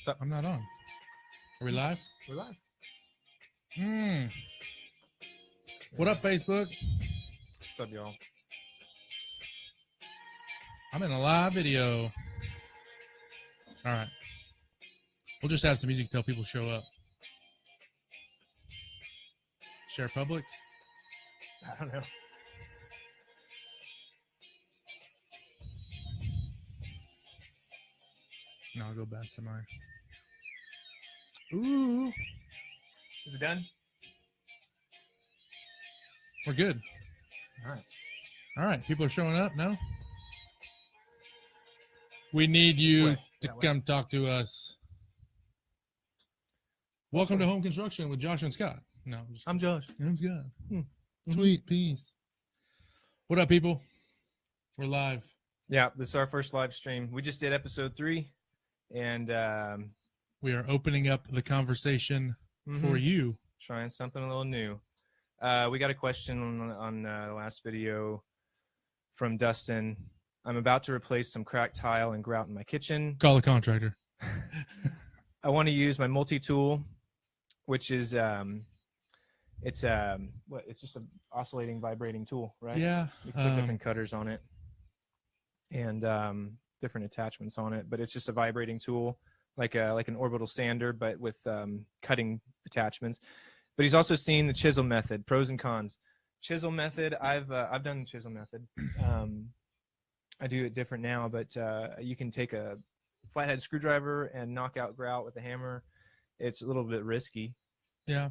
So, I'm not on. Are we live? We're live. What up, Facebook? What's up, y'all? I'm in a live video. All right. We'll just have some music till people show up. Share public? I don't know. No, I'll go back to my... Ooh. Is it done? We're good. All right. All right. People are showing up now. We need you to come talk to us. Welcome to Home Construction with Josh and Scott. No, I'm Josh. I'm Scott. Sweet. Peace. What up, people? We're live. Yeah, this is our first live stream. We just did episode 3, and we are opening up the conversation for you. Trying something a little new. We got a question on the last video from Dustin. I'm about to replace some cracked tile and grout in my kitchen. Call a contractor. I want to use my multi-tool, which is it's just an oscillating, vibrating tool, right? Yeah. You put different cutters on it and different attachments on it, but it's just a vibrating tool, like an orbital sander, but with cutting attachments. But he's also seen the chisel method, pros and cons. Chisel method, I've done the chisel method. I do it different now, but you can take a flathead screwdriver and knock out grout with a hammer. It's a little bit risky. Yeah.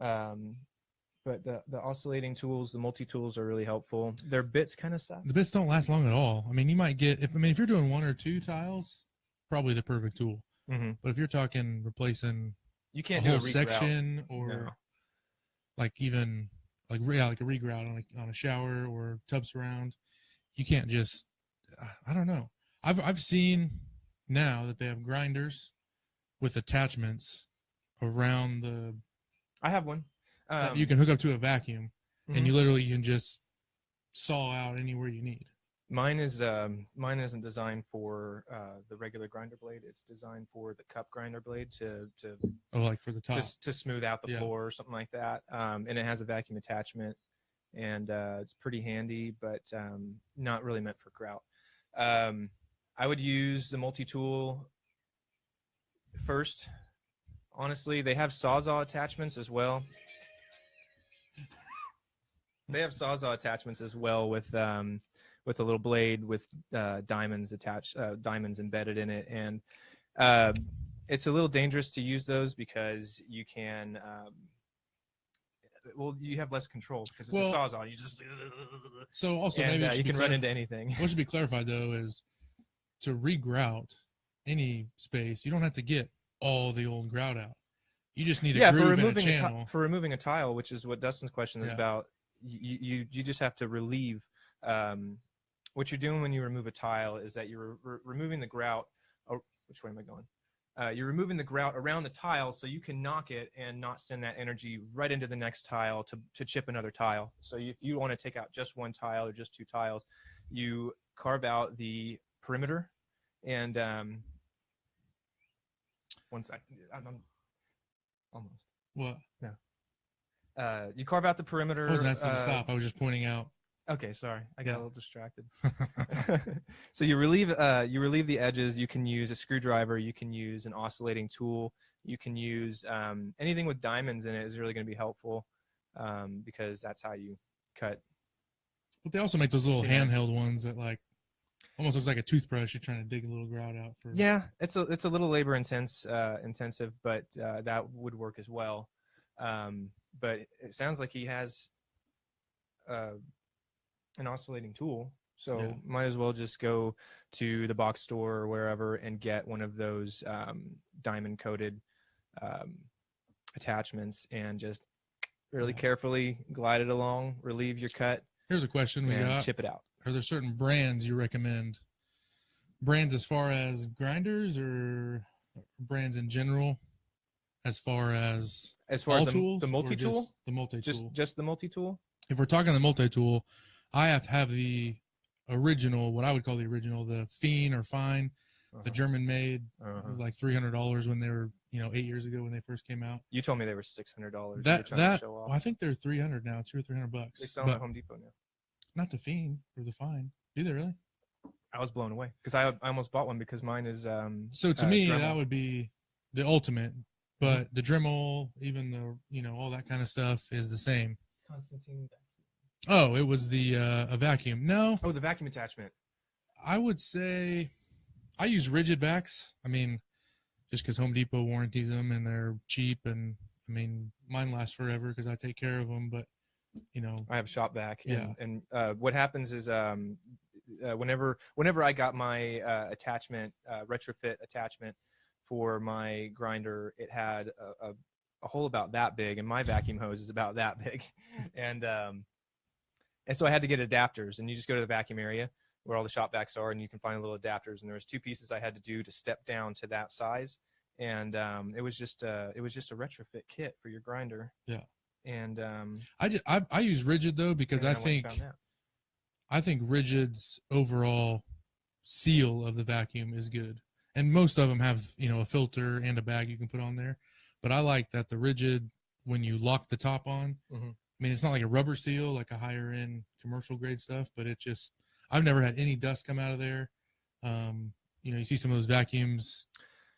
But the oscillating tools, the multi-tools are really helpful. Their bits kind of suck. The bits don't last long at all. I mean, you might get, if you're doing 1 or 2 tiles, probably the perfect tool. Mm-hmm. But if you're talking replacing you can't a do whole section or no. like even like a regrout on a shower or tub surround, you can't just, I don't know. I've seen now that they have grinders with attachments around the. I have one. You can hook up to a vacuum, and you literally can just saw out anywhere you need. Mine isn't designed for the regular grinder blade. It's designed for the cup grinder blade to like for the top, just to smooth out the floor or something like that. And it has a vacuum attachment, and it's pretty handy, but not really meant for grout. I would use the multi-tool first. Honestly, they have sawzall attachments as well. They have sawzall attachments as well with a little blade with diamonds attached, diamonds embedded in it, and it's a little dangerous to use those because you can. You have less control because it's a sawzall. You just so also maybe you can run into anything. What should be clarified though is to regrout any space, you don't have to get all the old grout out. You just need a groove and a channel. For removing a tile, which is what Dustin's question is about. You just have to relieve. What you're doing when you remove a tile is that you're removing the grout. Which way am I going? You're removing the grout around the tile so you can knock it and not send that energy right into the next tile to chip another tile. So if you want to take out just 1 tile or just 2 tiles, you carve out the perimeter and 1 second. I'm almost. What? No. You carve out the perimeter. I wasn't asking you to stop. I was just pointing out. Okay, sorry. I got a little distracted. So you relieve the edges. You can use a screwdriver. You can use an oscillating tool. You can use anything with diamonds in it is really going to be helpful because that's how you cut. But they also make those little handheld ones that almost looks like a toothbrush. You're trying to dig a little grout out for. Yeah, it's a little labor intensive, but that would work as well. But it sounds like he has an oscillating tool, so might as well just go to the box store or wherever and get one of those diamond coated attachments and just really carefully glide it along, relieve your cut. Here's a question we got. Chip it out. Are there certain brands you recommend? Brands as far as grinders or brands in general? As far as the multi-tool? The multi-tool. Just the multi-tool? If we're talking the multi-tool, I have the original, what I would call the original, the Fiend or Fine. the German made. It was like $300 when they were, 8 years ago when they first came out. You told me they were $600. Well, I think they're $300 now, $200 or $300. They sell them at Home Depot now. Not the Fiend or the Fine. Do they really? I was blown away because I almost bought one because mine is. So to me, Dremel. that would be the ultimate. But the Dremel, even the all that kind of stuff is the same. Constantine vacuum. Oh, it was the a vacuum. No. Oh, the vacuum attachment. I would say I use rigid vacs. I mean, just because Home Depot warranties them and they're cheap, and I mean mine lasts forever because I take care of them. But I have shop vac. Yeah. And what happens is whenever I got my attachment retrofit attachment for my grinder, it had a hole about that big, and my vacuum hose is about that big, and so I had to get adapters. And you just go to the vacuum area where all the shop vacs are, and you can find little adapters. And there was 2 pieces I had to do to step down to that size, and it was just a retrofit kit for your grinder. Yeah. And I use rigid though because I think rigid's overall seal of the vacuum is good. And most of them have, a filter and a bag you can put on there. But I like that the rigid, when you lock the top on, I mean, it's not like a rubber seal, like a higher end commercial grade stuff, but it just, I've never had any dust come out of there. You see some of those vacuums,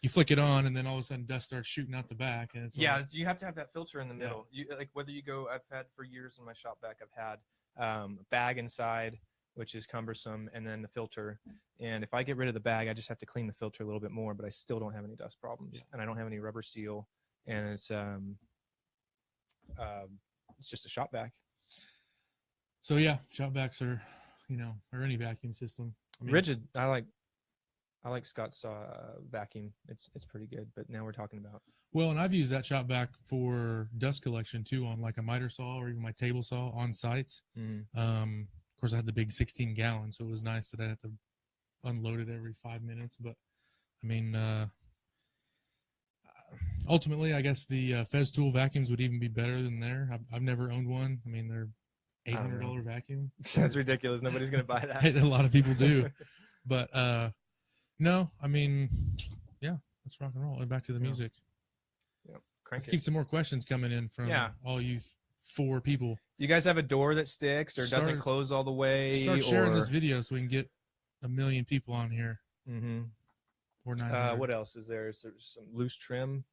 you flick it on and then all of a sudden dust starts shooting out the back. And it's like, you have to have that filter in the middle. You like whether you go, I've had for years in my shop vac, I've had a bag inside, which is cumbersome, and then the filter. And if I get rid of the bag, I just have to clean the filter a little bit more, but I still don't have any dust problems. And I don't have any rubber seal, and it's just a shop vac. So yeah, shop vacs are, or any vacuum system. I mean, rigid. I like Scott's vacuum. It's pretty good, but now we're talking about. Well, and I've used that shop vac for dust collection too, on like a miter saw or even my table saw on sites. Of course, I had the big 16-gallon, so it was nice that I had to unload it every 5 minutes. But I mean, ultimately, I guess the Festool vacuums would even be better than there. I've never owned one. I mean, they're $800 vacuum. That's ridiculous. Nobody's gonna buy that. A lot of people do, but no. I mean, yeah, let's rock and roll. And back to the music. Yeah, let's keep some more questions coming in from all you 4 people. You guys have a door that sticks or doesn't close all the way? Start sharing this video so we can get 1 million people on here. Or 900. What else is there? Is there some loose trim?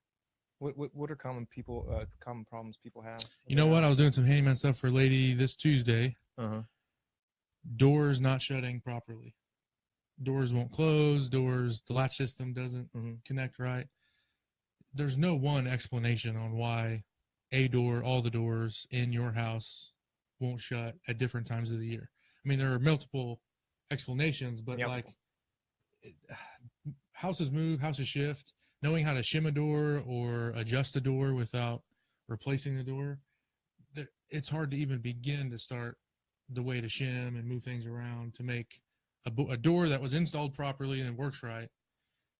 What are common problems people have? You know what? I was doing some handyman stuff for a lady this Tuesday. Doors not shutting properly. Doors won't close. The latch system doesn't connect right. There's no one explanation on why all the doors in your house won't shut at different times of the year. I mean, there are multiple explanations, but houses move, houses shift. Knowing how to shim a door or adjust a door without replacing the door, it's hard to even begin to start the way to shim and move things around to make a door that was installed properly and works right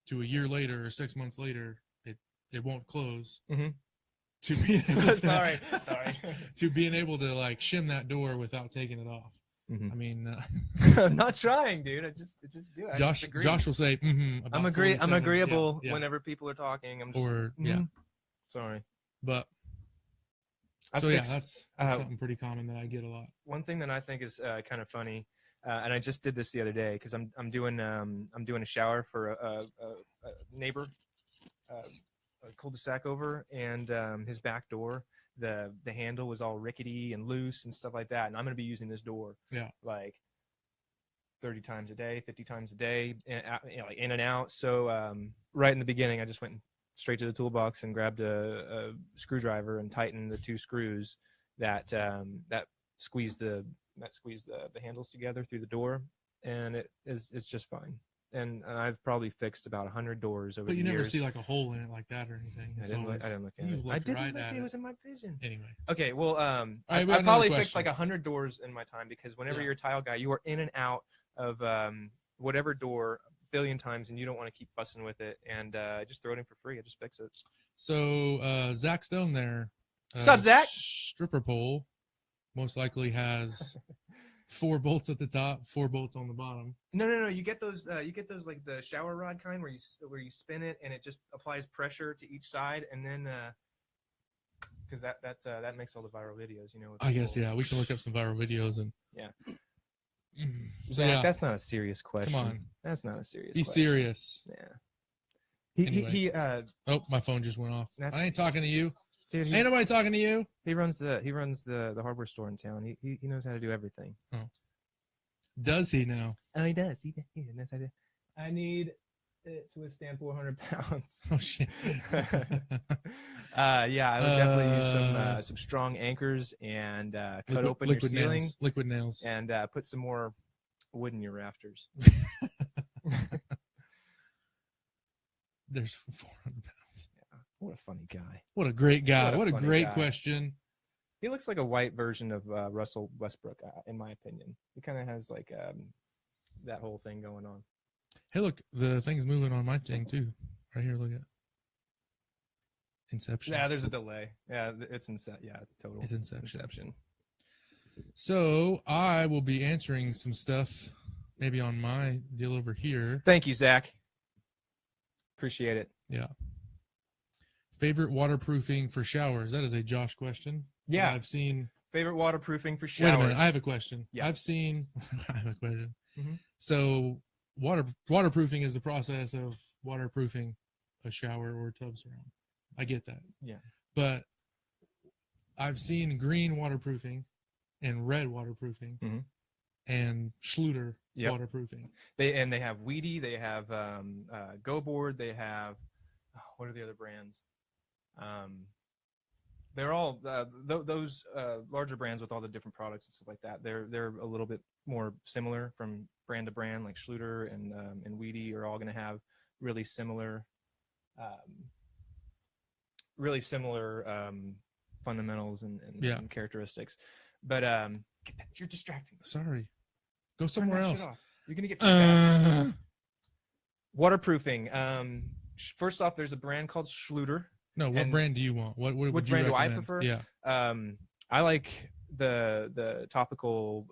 to a year later or 6 months later, it won't close. To being able sorry. To being able to like shim that door without taking it off. I mean, I'm not trying, dude. I just do it. Josh will say, I'm agreeable whenever people are talking. I'm just, sorry, but that's something pretty common that I get a lot. One thing that I think is kind of funny, and I just did this the other day because I'm doing a shower for a neighbor. A cul-de-sac over, and his back door, the handle was all rickety and loose and stuff like that, and I'm going to be using this door like 30 times a day, 50 times a day, and, like in and out. So right in the beginning, I just went straight to the toolbox and grabbed a screwdriver and tightened the 2 screws that squeeze the handles together through the door, and it's just fine. And I've probably fixed about 100 doors over the years. But you never see like a hole in it like that or anything. I didn't look at it. I didn't look. It was in my vision. Anyway. Okay. Well, I probably fixed like 100 doors in my time because whenever you're a tile guy, you are in and out of whatever door a billion times, and you don't want to keep fussing with it. And just throw it in for free. I just fix it. So Zach Stone there. What's up, Zach? Stripper pole most likely has 4 bolts at the top, 4 bolts on the bottom. No. You get those like the shower rod kind where you spin it and it just applies pressure to each side, and then because that makes all the viral videos, you know. I guess we can look up some viral videos and So Zach, that's not a serious question. Come on, that's not a serious. Be question. serious. Yeah. He oh, my phone just went off. I ain't talking to you. Dude, ain't nobody talking to you. He runs the hardware store in town. He knows how to do everything. Oh. Does he now? Oh, he does. He knows how to. I need it to withstand 400 pounds. Oh shit. I would definitely use some strong anchors and cut open your ceiling, liquid nails, and put some more wood in your rafters. There's 400 pounds. Yeah. What a funny guy. What a great guy. What a great question. He looks like a white version of Russell Westbrook, in my opinion. He kind of has like that whole thing going on. Hey, look, the thing's moving on my thing too. Right here, look at Inception. Yeah, there's a delay. Yeah, it's total. It's Inception. So I will be answering some stuff maybe on my deal over here. Thank you, Zach. Appreciate it. Yeah. Favorite waterproofing for showers? That is a Josh question. Yeah. I've seen. Favorite waterproofing for showers. Wait a minute. I have a question. Yeah. I've seen. I have a question. Mm-hmm. So waterproofing is the process of waterproofing a shower or a tub surround. I get that. Yeah. But I've seen green waterproofing and red waterproofing and Schluter waterproofing. They have Weedy, they have Go Board, they have what are the other brands? They're all those larger brands with all the different products and stuff like that. They're a little bit more similar from brand to brand. Like Schluter and Weedy are all going to have really similar fundamentals and characteristics. But you're distracting. Sorry, go somewhere else. You're gonna get feedback. Waterproofing. First off, there's a brand called Schluter. No, what brand do you want? What brand do I recommend? prefer? Yeah. I like the topical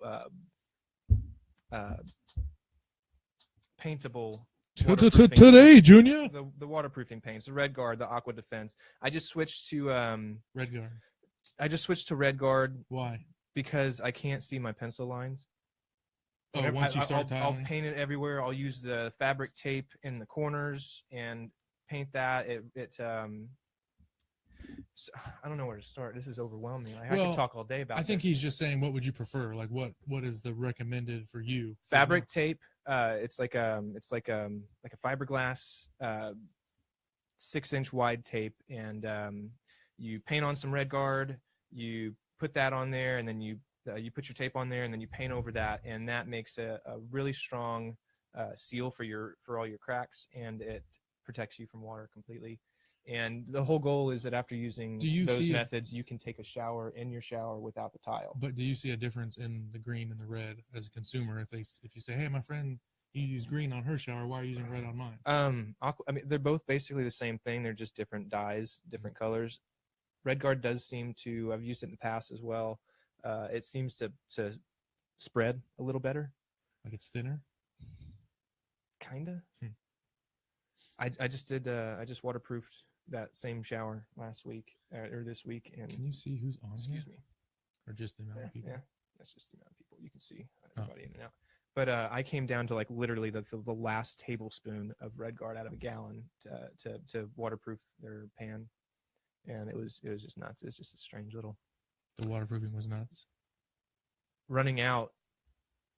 paintable. Today, Junior. The waterproofing paints, the Red Guard, the Aqua Defense. I just switched to Red Guard. I just switched to Red Guard. Why? Because I can't see my pencil lines. Oh, once you start I'll paint it everywhere. I'll use the fabric tape in the corners and paint that. I don't know where to start. This is overwhelming. I could talk all day about it. I think he's just saying, what would you prefer? Like, what is the recommended for you? Fabric tape. It's like a fiberglass 6-inch wide tape, and you paint on some Red Guard. You put that on there, and then you put your tape on there, and then you paint over that, and that makes a really strong seal for all your cracks, and it protects you from water completely. And the whole goal is that after using those methods, you can take a shower in your shower without the tile. But do you see a difference in the green and the red as a consumer? If you say, hey, my friend, you use green on her shower, why are you using red on mine? I mean, they're both basically the same thing. They're just different dyes, different colors. Red Guard does seem to, I've used it in the past as well. It seems to spread a little better. Like it's thinner? Kinda. I just waterproofed that same shower last week or this week. And can you see who's on? Excuse me. Or just the amount of people? Yeah, that's just the amount of people. You can see everybody in and out. But I came down to like literally the last tablespoon of Red Guard out of a gallon to waterproof their pan, and it was just nuts. It's just a strange little. The waterproofing was nuts. Running out,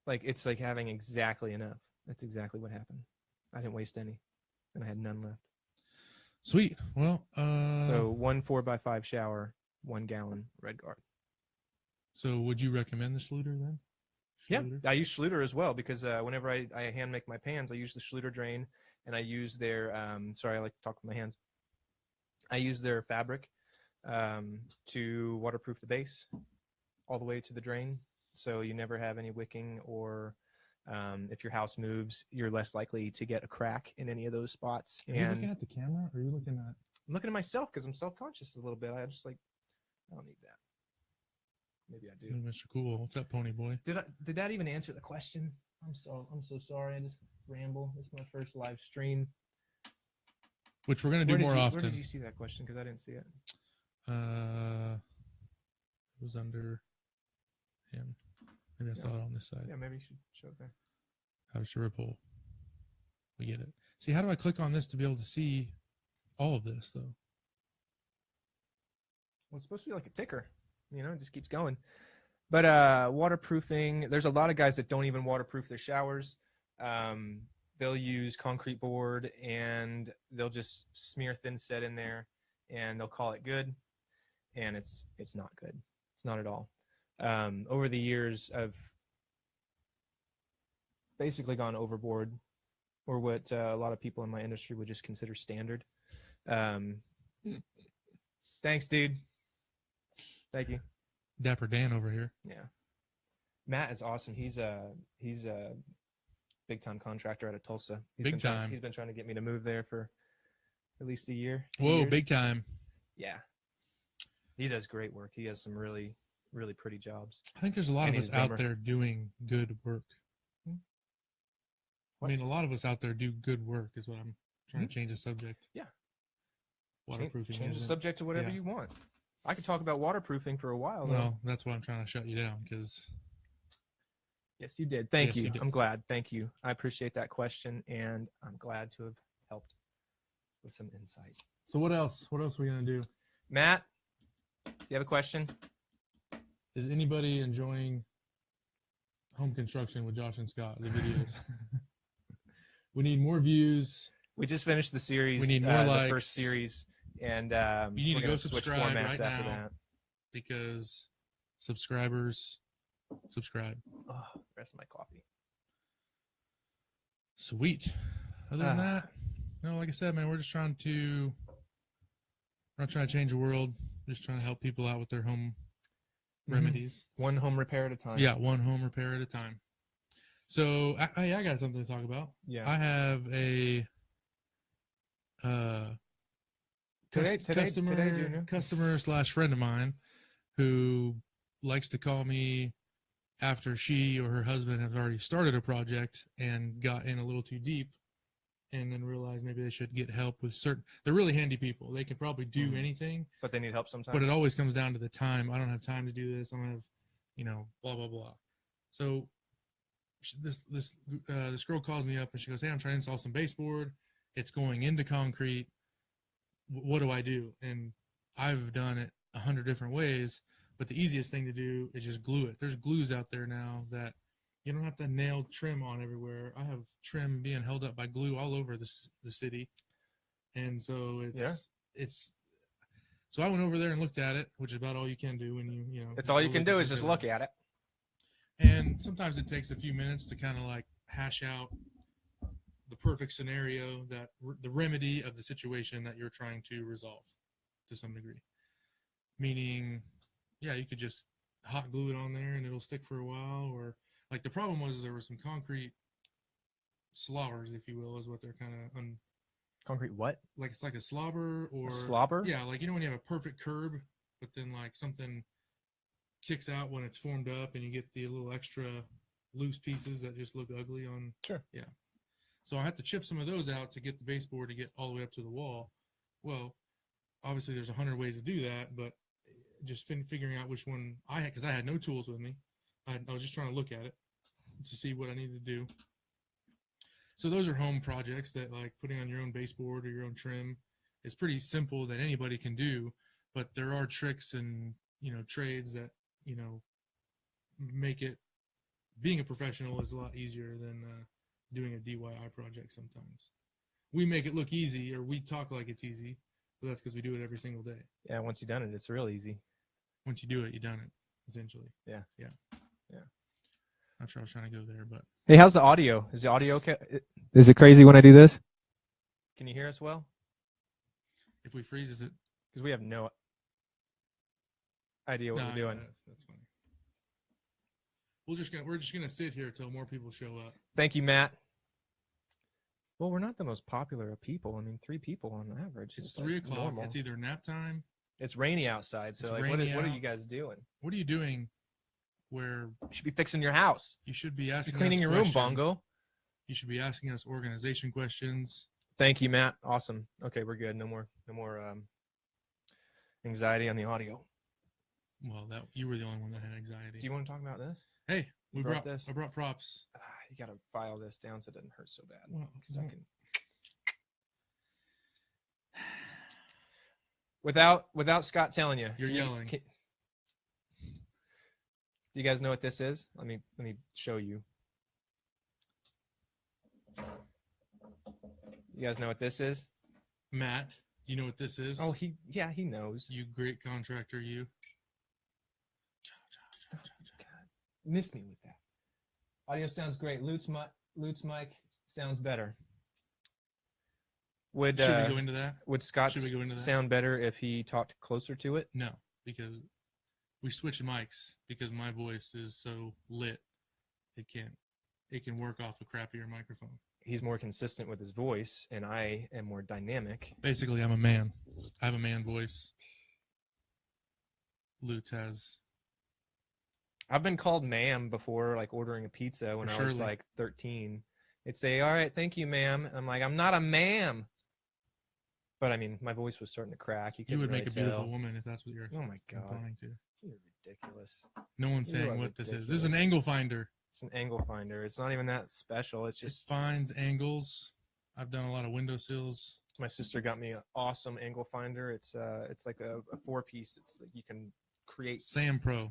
like it's like having exactly enough. That's exactly what happened. I didn't waste any, and I had none left. Sweet. Well, so 1 4x5 shower, 1 gallon Red Guard. So would you recommend the Schluter then? Schluter? Yeah, I use Schluter as well because whenever I hand make my pans, I use the Schluter drain, and I use their sorry, I like to talk with my hands. I use their fabric to waterproof the base all the way to the drain, so you never have any wicking, or if your house moves, you're less likely to get a crack in any of those spots. Are you looking at the camera, or are you looking at? I'm looking at myself because I'm self-conscious a little bit. I don't need that. Maybe I do. Hey, Mr. Cool. What's up, Pony Boy? Did that even answer the question? I'm so sorry. I just ramble. This is my first live stream. Which we're going to do more often. Where did you see that question? Because I didn't see it. It was under him. Maybe I saw it on this side. Yeah, maybe you should show it there. How to share a poll. We get it. See, how do I click on this to be able to see all of this, though? Well, it's supposed to be like a ticker. You know, it just keeps going. But waterproofing, there's a lot of guys that don't even waterproof their showers. They'll use concrete board and they'll just smear thin set in there and they'll call it good. And it's not good. It's not at all. Over the years, I've basically gone overboard, or what a lot of people in my industry would just consider standard. Thanks, dude. Thank you. Dapper Dan over here. Yeah. Matt is awesome. He's a big time contractor out of Tulsa. He's been trying to get me to move there for at least a year. Whoa, big time. Yeah. He does great work. He has some really, really pretty jobs. I think there's a lot of us out there doing good work. I mean, a lot of us out there do good work is what I'm trying to change the subject. Yeah. Waterproofing. Change the subject to whatever you want. I could talk about waterproofing for a while. Well, that's why I'm trying to shut you down, because... Yes, you did. Thank you. I'm glad. Thank you. I appreciate that question, and I'm glad to have helped with some insight. So what else? What else are we going to do? Matt, do you have a question? Is anybody enjoying home construction with Josh and Scott, the videos? We need more views. We just finished the series. We need more likes. The first series. And you need to go subscribe right now, because subscribers subscribe. Oh, rest of my coffee. Sweet. Other than that, no, like I said, man, we're not trying to change the world. We're just trying to help people out with their home remedies. One home repair at a time. Yeah, one home repair at a time. So I got something to talk about. Yeah. I have a customer / friend of mine who likes to call me after she or her husband have already started a project and got in a little too deep, and then realized maybe they should get help with they're really handy people. They can probably do anything, but they need help sometimes. But it always comes down to the time. I don't have time to do this. I don't have, blah, blah, blah. So this girl calls me up and she goes, "Hey, I'm trying to install some baseboard. It's going into concrete. What do I do?" And I've done it 100 different ways, but the easiest thing to do is just glue it. There's glues out there now that you don't have to nail trim on everywhere. I have trim being held up by glue all over the city. And so so I went over there and looked at it, which is about all you can do when it's all you can do is just look at it. And sometimes it takes a few minutes to kind of like hash out the perfect scenario, that the remedy of the situation that you're trying to resolve to some degree. Meaning, yeah, you could just hot glue it on there and it'll stick for a while. Or like the problem was there were some concrete slobbers, if you will, is what they're kind of concrete what? Like it's like a slobber or a slobber? Yeah, like when you have a perfect curb, but then like something kicks out when it's formed up and you get the little extra loose pieces that just look ugly on. Sure. Yeah. So I have to chip some of those out to get the baseboard to get all the way up to the wall. Well, obviously there's 100 ways to do that, but just figuring out which one I had, because I had no tools with me. I was just trying to look at it to see what I needed to do. So those are home projects that, like, putting on your own baseboard or your own trim is pretty simple that anybody can do, but there are tricks and, trades that, make it, being a professional is a lot easier than doing a DIY project sometimes. We make it look easy, or we talk like it's easy, but that's because we do it every single day. Yeah, once you've done it, it's real easy. Once you do it, you've done it, essentially. Yeah. Not sure I was trying to go there, but... Hey, how's the audio? Is the audio okay? Is it crazy when I do this? Can you hear us well? If we freeze, is it... Because we have no idea what we're doing. That's funny. We're just gonna sit here till more people show up. Thank you, Matt. Well, we're not the most popular of people. I mean, 3 people on average. It's 3 o'clock. It's either nap time. It's rainy outside. So, what are you guys doing? What are you doing where You should be fixing your house. you should be You're asking cleaning us your questions. room, Bongo. You should be asking us organization questions. Thank you, Matt. Awesome. Okay, we're good. No more anxiety on the audio. Well, that you were the only one that had anxiety. Do you want to talk about this? Hey, You brought this? I brought props. You got to file this down so it doesn't hurt so bad. Well, 'Cause I can... Without Scott telling you. You're yelling. Do you guys know what this is? Let me show you. You guys know what this is? Matt, do you know what this is? Oh, he knows. You great contractor, you. God, miss me with that. Audio sounds great. Lute's mic sounds better. Should we go into that? Would Scott's Should we go into that? sound better if he talked closer to it? No, because we switched mics because my voice is so lit. It can work off a crappier microphone. He's more consistent with his voice, and I am more dynamic. Basically, I'm a man. I have a man voice. Lutz has. I've been called ma'am before, like ordering a pizza when I was like 13. It'd say, "All right, thank you, ma'am." I'm like, "I'm not a ma'am." But I mean, my voice was starting to crack. You would make a beautiful woman if that's what you're. Oh my God, implying to. you're ridiculous. No one's You saying are what this is. ridiculous. This is an angle finder. It's an angle finder. It's not even that special. It's It just finds angles. I've done a lot of windowsills. my sister got me an awesome angle finder. It's like a 4-piece. It's like you can create. SamPro.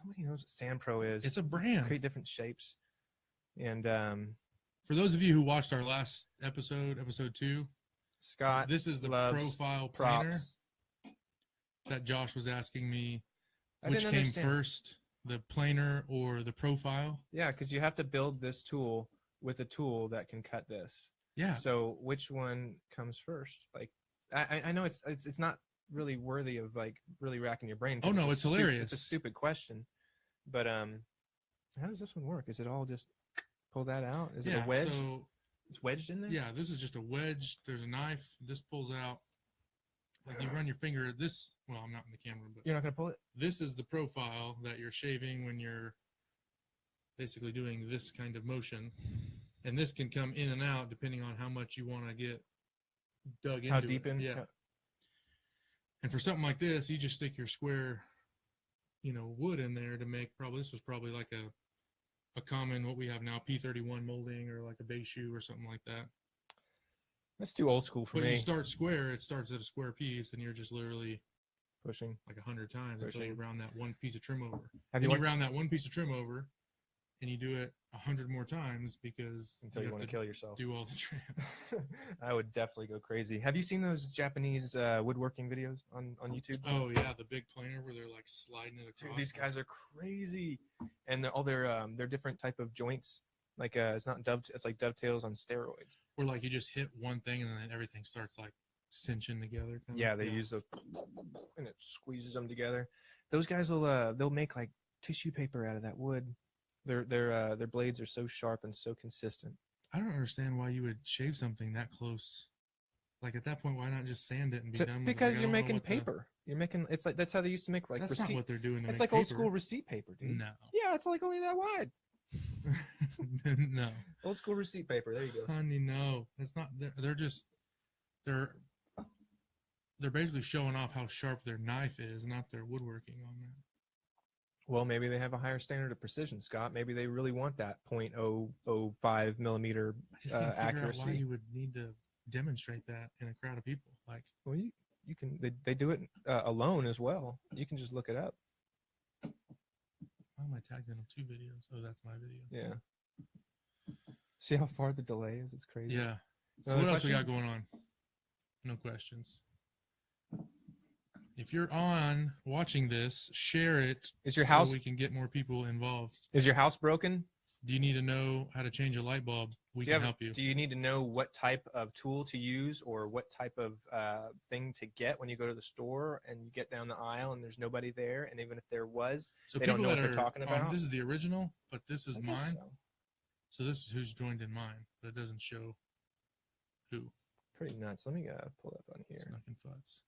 Nobody knows what SamPro is. It's a brand. Create different shapes. And For those of you who watched our last episode 2, Scott, this is the loves profile planer props. that Josh was asking me I which didn't came understand. first, the planer or the profile. Yeah, because you have to build this tool with a tool that can cut this. Yeah. So which one comes first? Like, I know it's not really worthy of like really racking your brain. Oh no, it's hilarious. It's a stupid question, but how does this one work? Is it all just pull that out? Is it a wedge? So, it's wedged in there. yeah, this is just a wedge. There's a knife. This pulls out. Like you run your finger at this. Well, I'm not in the camera, but You're not gonna pull it. this is the profile that you're shaving when you're basically doing this kind of motion. And this can come in and out depending on how much you want to get dug into. How deep it. in? Yeah. And for something like this, you just stick your square, wood in there to make this was probably like a common, what we have now, P31 molding or like a base shoe or something like that. That's too old school for But me. you start square, it starts at a square piece and you're just literally Pushing. like 100 times until you Pushing. round that one piece of trim over. Have Then you you round that one piece of trim over and you do it 100 more times because until you want to kill yourself? do all the trim. I would definitely go crazy. Have you seen those Japanese woodworking videos on YouTube? Oh yeah, the big planer where they're like sliding it across. Dude, these guys are crazy, and all their different type of joints. Like it's not it's like dovetails on steroids. Or like you just hit one thing and then everything starts like cinching together. Yeah, they use those, and it squeezes them together. Those guys will they'll make like tissue paper out of that wood. Their blades are so sharp and so consistent. I don't understand why you would shave something that close. Like at that point, why not just sand it and be done with it? Because Like, you're making paper. You're making it's like that's how they used to make like that's receipt. not what they're doing. It's like old school receipt paper, dude. No. Yeah, it's like only that wide. No. Old school receipt paper. There you go. Honey, no. It's not. They're basically showing off how sharp their knife is, not their woodworking on that. Well, maybe they have a higher standard of precision, Scott. Maybe they really want that 0.005 millimeter I just can't figure accuracy. out why you would need to demonstrate that in a crowd of people. Like, Well, you can. They do it alone as well. You can just look it up. why am I tagged in on 2 videos? Oh, that's my video. Yeah. See how far the delay is? It's crazy. Yeah. So Another what else we got question? going on? No questions. If you're on watching this, share it. Is your so house we can get more people involved. is your house broken? Do you need to know how to change a light bulb? We Do can help you. Do you need to know what type of tool to use or what type of thing to get when you go to the store and you get down the aisle and there's nobody there? And even if there was, So they don't people know that what they're are talking on- about? this is the original, but this is I guess mine. so. So this is who's joined in mine, but it doesn't show who. Pretty nuts. Let me pull up on here. Snuck and Futz.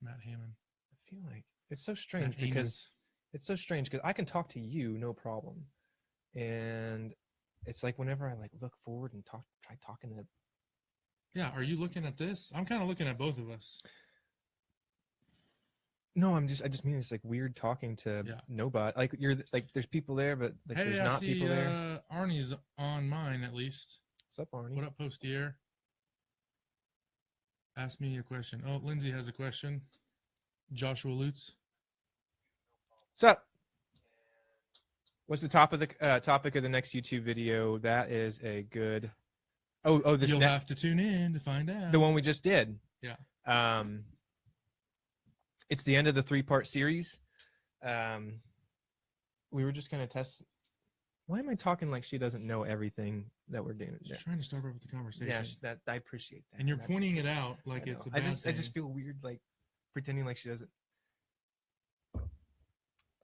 Matt Hammond. I feel like it's so strange Matt because Amos. It's so strange because I can talk to you no problem, and it's like whenever I like look forward and try talking to. Yeah, are you looking at this? I'm kind of looking at both of us. No, I just mean it's like weird talking to nobody. Like you're like there's people there, but like Hey, there's I not see people there. Arnie's on mine at least. What's up, Arnie? What up, Postier? Ask me a question. Oh, Lindsay has a question. Joshua Lutz. What's up? What's the topic of the next YouTube video? That is a good. Oh, this You'll have to tune in to find out. The one we just did. Yeah. It's the end of the 3-part series. We were just gonna test. Why am I talking like she doesn't know everything that we're doing? She's trying to start over with the conversation. Yeah, that I appreciate that. And you're pointing it out like it's a bad thing. I just feel weird like pretending like she doesn't.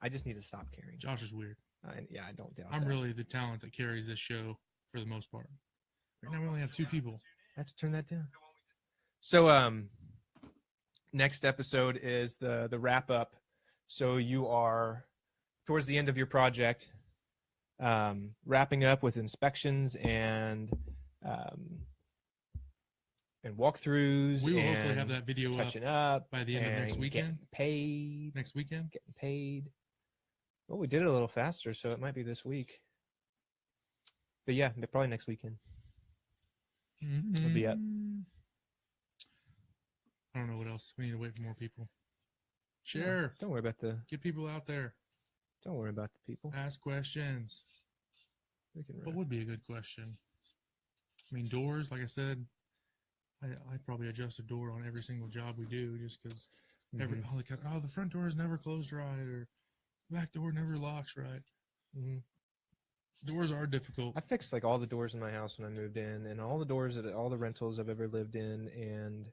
I just need to stop caring. Josh is weird. Yeah, I don't doubt. I'm really the talent that carries this show for the most part. Right now we only have 2 people. I have to turn that down. So next episode is the wrap up. So you are towards the end of your project, wrapping up with inspections and walkthroughs. We will hopefully have that video touching up by the end of next weekend. Getting Getting paid. Well, we did it a little faster, so it might be this week. But yeah, probably next weekend. It'll be up. I don't know what else. We need to wait for more people. Share. Yeah, don't worry about get people out there. Don't worry about the people. Ask questions. What would be a good question? I mean, doors, like I said, I probably adjust a door on every single job we do just because the front door is never closed right, or the back door never locks right. Mm-hmm. Doors are difficult. I fixed like all the doors in my house when I moved in, and all the doors at all the rentals I've ever lived in, and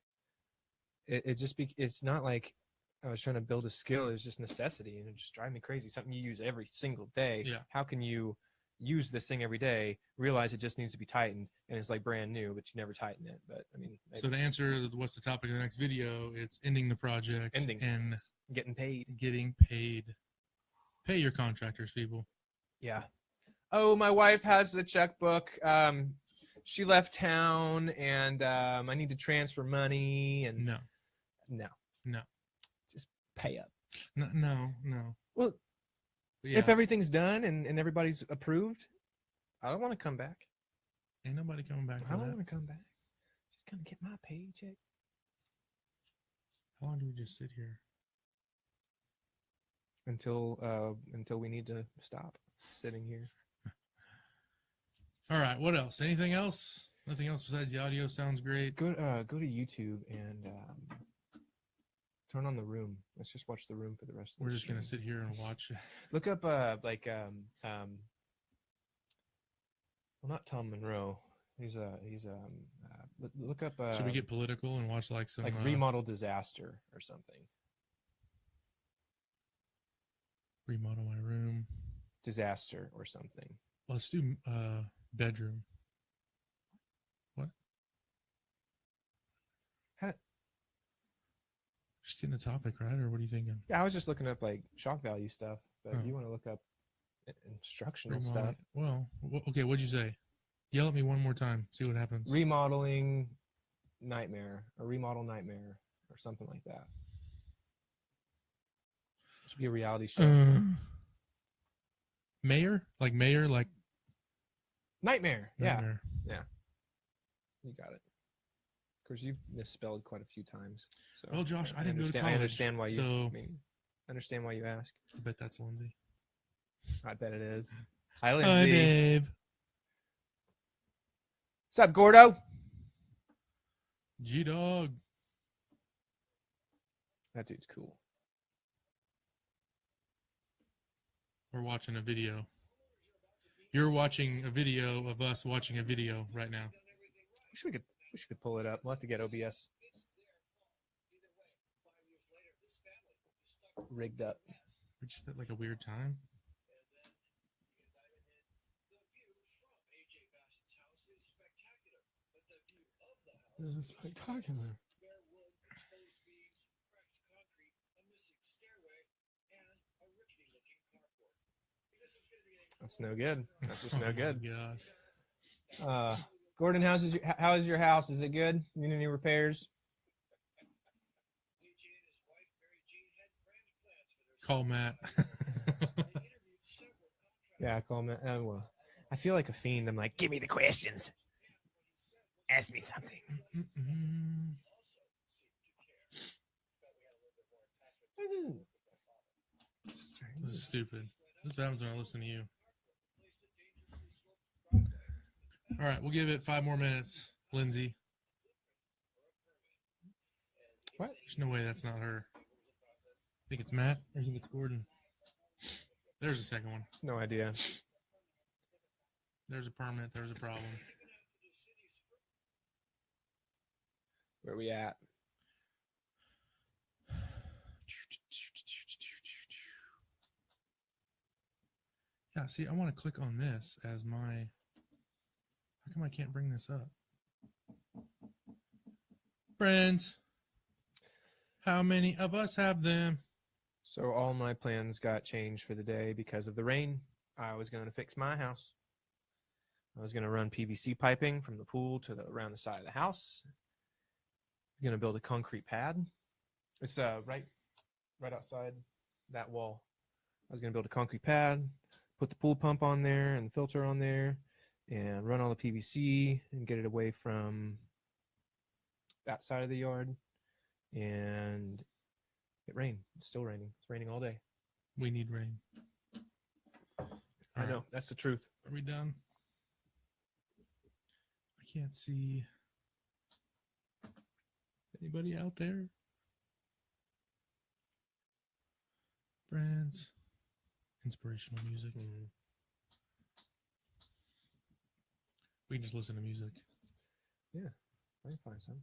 it's not like I was trying to build a skill. It's just necessity, and it just drives me crazy. Something you use every single day. Yeah. How can you use this thing every day, realize it just needs to be tightened, and it's like brand new, but you never tighten it? But I mean, so to answer what's the topic of the next video, it's ending the project and getting paid. Pay your contractors, people. Yeah. Oh, my wife has the checkbook. She left town, and I need to transfer money. And no, just pay up. No. Well, yeah. If everything's done and everybody's approved, I don't want to come back. Ain't nobody coming back. I don't want to come back. Just gonna get my paycheck. How long do we just sit here? Until we need to stop sitting here. All right. What else? Anything else? Nothing else besides the audio sounds great. Go to YouTube and turn on The Room. Let's just watch The Room for the rest of the We're just going to sit here and watch. Look up well, not Tom Monroe. Look up should we get political and watch like some remodel disaster or something? Remodel my room. Disaster or something. Let's do bedroom. What? Just getting a topic, right? Or what are you thinking? Yeah, I was just looking up like shock value stuff. But if you want to look up instructional stuff. Well, okay, what'd you say? Yell at me one more time. See what happens. Remodeling nightmare or remodel nightmare or something like that. It should be a reality show. Mayor? Like Nightmare. Yeah. You got it. Of course, you've misspelled quite a few times. So well, Josh, I didn't go to college. I understand why you. So I understand why you ask. I bet that's Lindsay. I bet it is. Hi, Lindsay. Hi, babe. What's up, Gordo? G-Dog. That dude's cool. We're watching a video. You're watching a video of us watching a video right now. We should pull it up. We'll have to get OBS rigged up. We're just at like a weird time. This is spectacular. That's no good. That's just no Oh good. my gosh. Gordon, how is your house? Is it good? Need any repairs? Call Matt. Yeah, call me. Well, I feel like a fiend. I'm like, give me the questions. Ask me something. This is stupid. This happens when I listen to you. All right, we'll give it 5 more minutes, Lindsay. What? There's no way that's not her. I think it's Matt, or I think it's Gordon. There's a second one. No idea. There's a permit. There's a problem. Where we at? Yeah, see, I want to click on this as my... How come I can't bring this up? Friends, how many of us have them? So all my plans got changed for the day because of the rain. I was going to fix my house. I was going to run PVC piping from the pool to around the side of the house. I'm going to build a concrete pad. It's right outside that wall. I was going to build a concrete pad, put the pool pump on there and the filter on there, and run all the PVC and get it away from that side of the yard. And it rained. It's still raining. It's raining all day. We need rain. I know. That's the truth. Are we done? I can't see anybody out there. Friends. Inspirational music. Mm-hmm. We can just listen to music. Yeah, I can find some.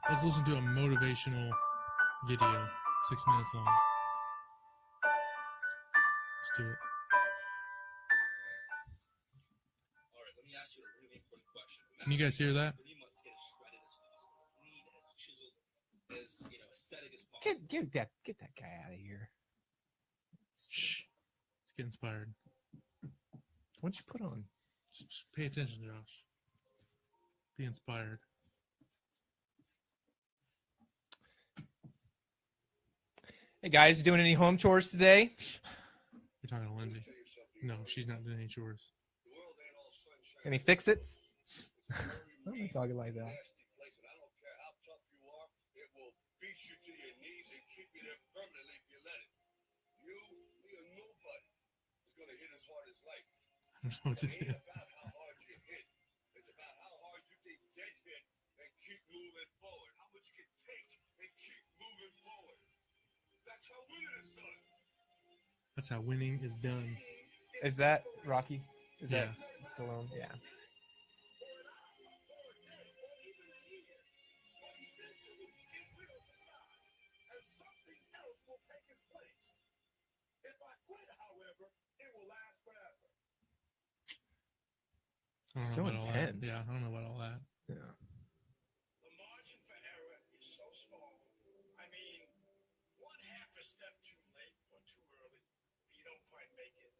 Let's listen to a motivational video, 6 minutes long. Let's do it. All right, let me ask you a really important question. Can you guys hear that? Pretty much get as shredded as possible, as neat, as chiseled, as aesthetic as possible. Get that guy out of here. Shh. Let's get inspired. What'd you put on? Just pay attention, Josh. Be inspired. Hey guys, doing any home chores today? You're talking to Lindsay. No, she's not doing any chores. Any fix-its? I'm not talking like that. I don't know what to do. That's how winning is done. Is that Rocky? Is Yeah. that Stallone? Yeah. I don't know So about all that. intense. Yeah, I don't know about all that. Yeah. The margin for error is so small. I mean, 1/2 a step too late or too early, you don't quite make it.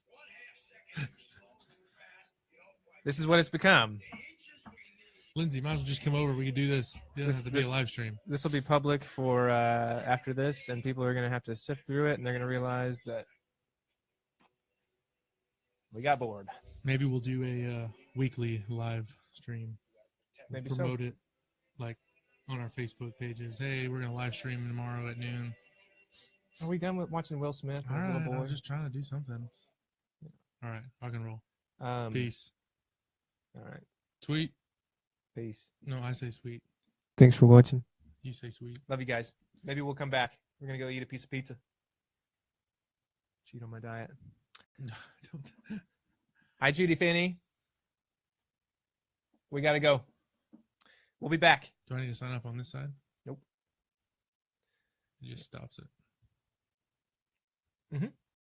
1/2 second too slow, too fast, you don't quite. This is what it's become. The inches we need. Lindsay, might as well just come over. We could do this. It doesn't have to be a live stream. This will be public for after this, and people are going to have to sift through it, and they're going to realize that we got bored. Maybe we'll do a weekly live stream. Maybe Promote it like on our Facebook pages. Hey, we're going to live stream tomorrow at noon. so. Are we done with watching Will Smith and All his right, little I boy? was just trying to do something. All right, rock and roll. Peace. All right. Sweet. Peace. No, I say sweet. Thanks for watching. You say sweet. Love you guys. Maybe we'll come back. We're going to go eat a piece of pizza. Cheat on my diet. No, don't. Hi, Judy Finney. We got to go. We'll be back. Do I need to sign off on this side? Nope. It just stops it. Mhm.